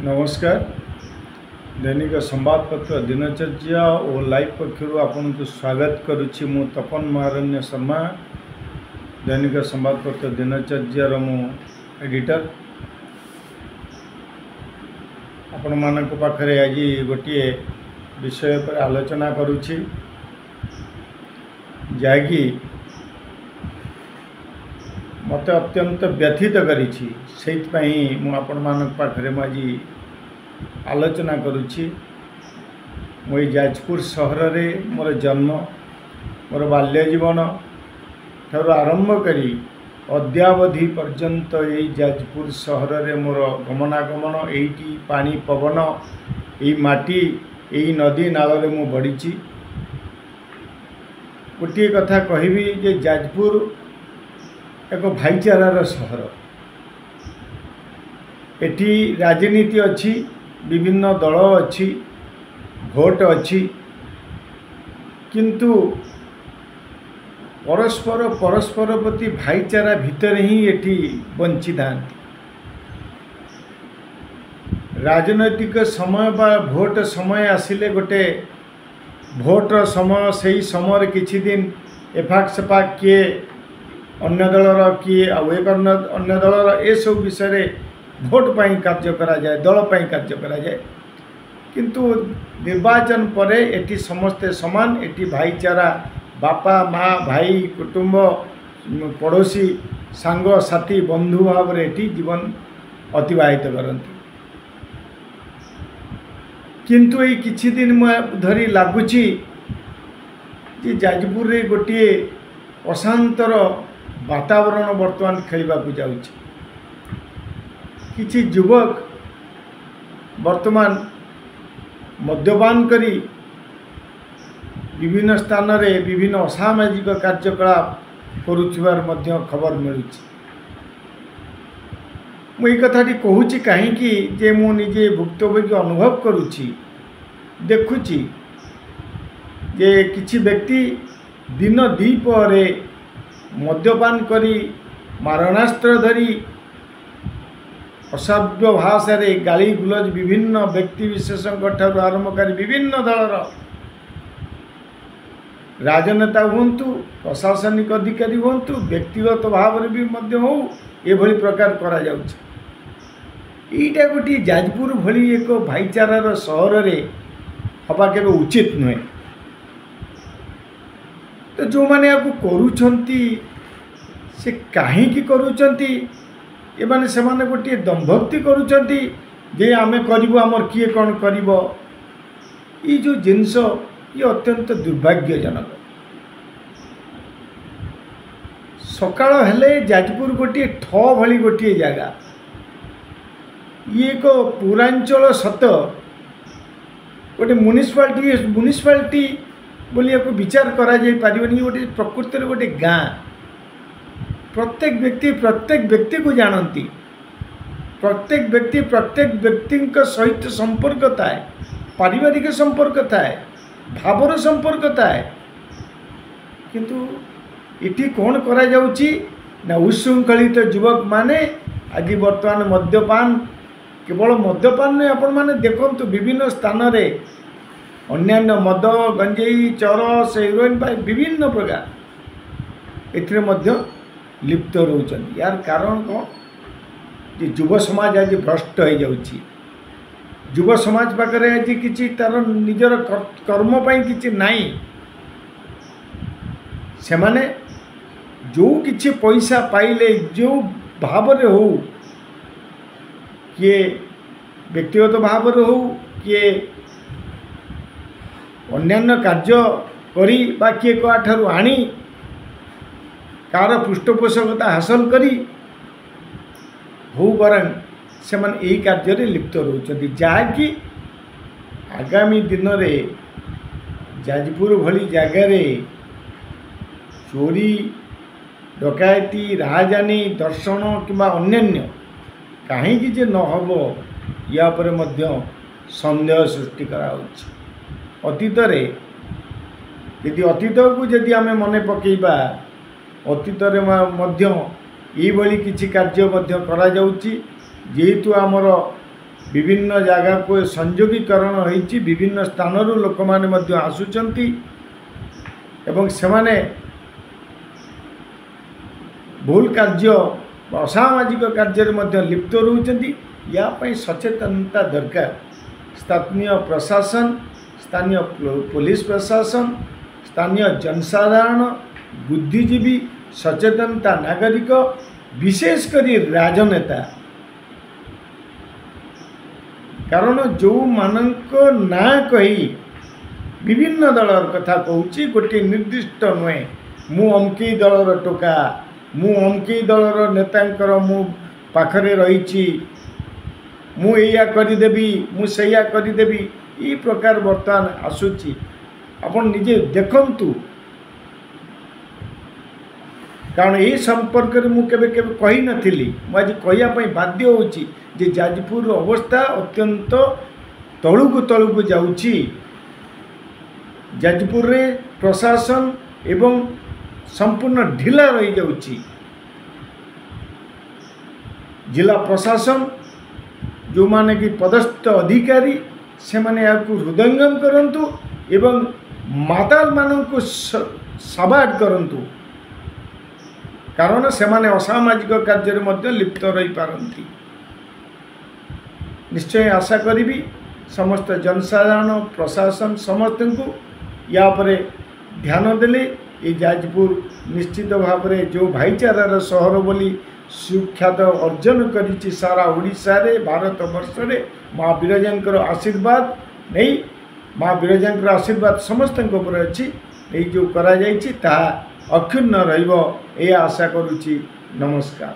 नमस्कार। दैनिक संवादपत्र दिनचर्या और लाइव पक्षर आपन को स्वागत करुच्ची। मु तपन महारण्य शर्मा, दैनिक संवादपत्र दिनचर्यार मु एडिटर। आपण मानक पाखरे आज गोटे विषय पर आलोचना करुच्ची, जहाँकि मत अत्यंत व्यथित करिछि। सेइतपई मु आपण मानक पाखरे आज आलोचना करुच्ची। मु जाजपुर सहर रे मोर जन्म, मोर बाल्य जीवन ठार आरंभ करी अद्यावधि पर्यंत यही जाजपुर सहर रे मोर गमनागमन, एठी पानी पवन, यही माटी, यही नदी नाल रे मु बढ़ीची। गोटे कथा कहबी जे जाजपुर एक भाईचारार सहर। एठी राजनीति अच्छी, विभिन्न दल अच्छी, भोट अच्छी, किंतु परस्पर प्रति भाईचारा भितर ही एठी बंची थांती। राजनैतिक समय बा भोट समय आसिले गोटे भोट समय, से समय किछि दिन एफाक सेफाक किए अन्य दलर किए एक अन्य दलर ए सब विषय भोट पाई कार्य करा जाए, दल पाई कार्य करा जाए। किंतु निर्वाचन परे एटी समस्ते समान, एटी भाईचारा, बापा माँ भाई कुटुंब पड़ोसी सांग साथी बंधु भाव एटी जीवन अतिबाहित करती। किंतु ये किछि दिन धरी लगुची कि जाजपुर रे गोटे अशांतर वातावरण वर्तमान खेलवा जाउछि। किछि युवक वर्तमान मद्यपान करी विभिन्न स्थान रे विभिन्न असामाजिक कार्यकलाप करुथिबार मध्य खबर मिलुछि। मु एई कथाटी कहूछि काहेकि जे मु निजे भुक्तभोगी अनुभव करुछि, देखुछि जे किछि व्यक्ति दिन दीपहरे मद्यपान करी मारणास्त्र धरी असभ्य भाषा रे गाली गुलज विभिन्न व्यक्ति विशेषज्ञ ठारू आरंभ कर विभिन्न दलर राजनेता हुंतु, प्रशासनिक अधिकारी हुंतु, व्यक्तिगत भाव रे भी मध्य हो एभली प्रकार करा जाउछि। एटा गोटी जाजपुर भली एक भाईचारार सहर रे हवा केबे उचित नुहे। तो जो माने आपको करूछंती से काहे की करूछंती, ए माने से माने गोटे दंभक्ति करूछंती जे आमे करिवो, हमर किए कोन करिवो। ई जो जिंस ये अत्यंत दुर्भाग्यजनक। सकाळ हेले जाजपुर गोटे ठ भली गोटे जगह, ये एक पूरांचल सत गोटे म्युनिसिपालिटी बोली को विचार करा जाई पारिबनी। गोटे प्रकृति रे गोटे गाँ, प्रत्येक व्यक्ति को जानती, प्रत्येक व्यक्ति सहित संपर्क थाए, पारिवारिक संपर्क थाए, भावर संपर्क थाए। किंतु इटी कौन करा जाउची ना उशृंखलित युवक माने आज वर्तमान मद्यपान, केवल मद्यपान नहीं, आपण माने देखंतु विभिन्न स्थान रे अन्यान्य मद गंजेई चरस हेरोइन पाई विभिन्न प्रकार एथिरे मध्य लिप्त रहउछन। यार कारण कौन? जे युव समाज आज भ्रष्ट हो जाउछि। युव समाज पाखरे आज किछि तार निजर कर्म पाई किछि नाही। से माने जो किछि पैसा पाइले जो भाव रे हो, किए व्यक्तिगत भाव रे हो, किए अन्यान्य कार्य करी बा किए को ठारू आनी कार पृष्ठपोषकता हासिल करी हो बरं से माने यही कार्य रे लिप्त रहउछथि। जहाँकि आगामी दिन रे जाजपुर भली जगह रे चोरी डकैती राहजानी दर्शन किंबा अन्यान्य कहीं जे न हबो या पर मध्य संदेह सृष्टि करा होछि। अतीत रे यदि अतीत को यदि आमे मने पकेइबा, अतीत रे मध्य एई भली किछि कार्य मध्य करा जाउछि। जेहेतु आमर विभिन्न जगह को संयोगीकरण होइछि विभिन्न स्थानरू लोक माने मध्य आसुचंती एवं सेमाने भूल कार्य असामाजिक कार्य मध्य लिप्त रहउचंती या पई सचेतनता दरकार। स्थानीय प्रशासन स्थानीय पुलिस प्रशासन स्थानीय जनसाधारण बुद्धिजीवी सचेतनता नागरिक विशेषकर राजनेता कारण जो मानक ना कही विभिन्न दलर कथा कहूँ गोटे निर्दिष्ट नुहे मु अमकी दलर टोका मु अमकी दलर नेतांकर मु पाखरे रही मु एया करदेवी मु सैया करदेवी ई प्रकार बर्तमान आसूची आपण निजे देखंतु कारण ये संपर्क में मुझे कही नथिली आज कहवाई बाध्य होची जे जाजपुर अवस्था अत्यंत तलुकू जाउची। जाजपुर रे प्रशासन एवं संपूर्ण ढिला रही जाउची। जिला प्रशासन जो माने कि पदस्थ अधिकारी से माने आपको हृदयंगम करंतु एवं माताल मानक सबाड करंतु कारण से माने असामाजिक कार्य मध्य लिप्त रही पारंती। निश्चय आशा करी समस्त जनसाधारण प्रशासन समस्त को या परे ध्यान देले ये जाजपुर निश्चित भाव में जो भाईचारार सहर बोली सुख्यात अर्जन करिछि सारा ओडिशा रे भारत वर्ष रे माँ बिरजांकर आशीर्वाद नहीं माँ बिरजांकर आशीर्वाद समस्त उपर अच्छी ये जो करा जाइछि ता अक्षुण्ण रहिबो ए आशा करुछि। नमस्कार।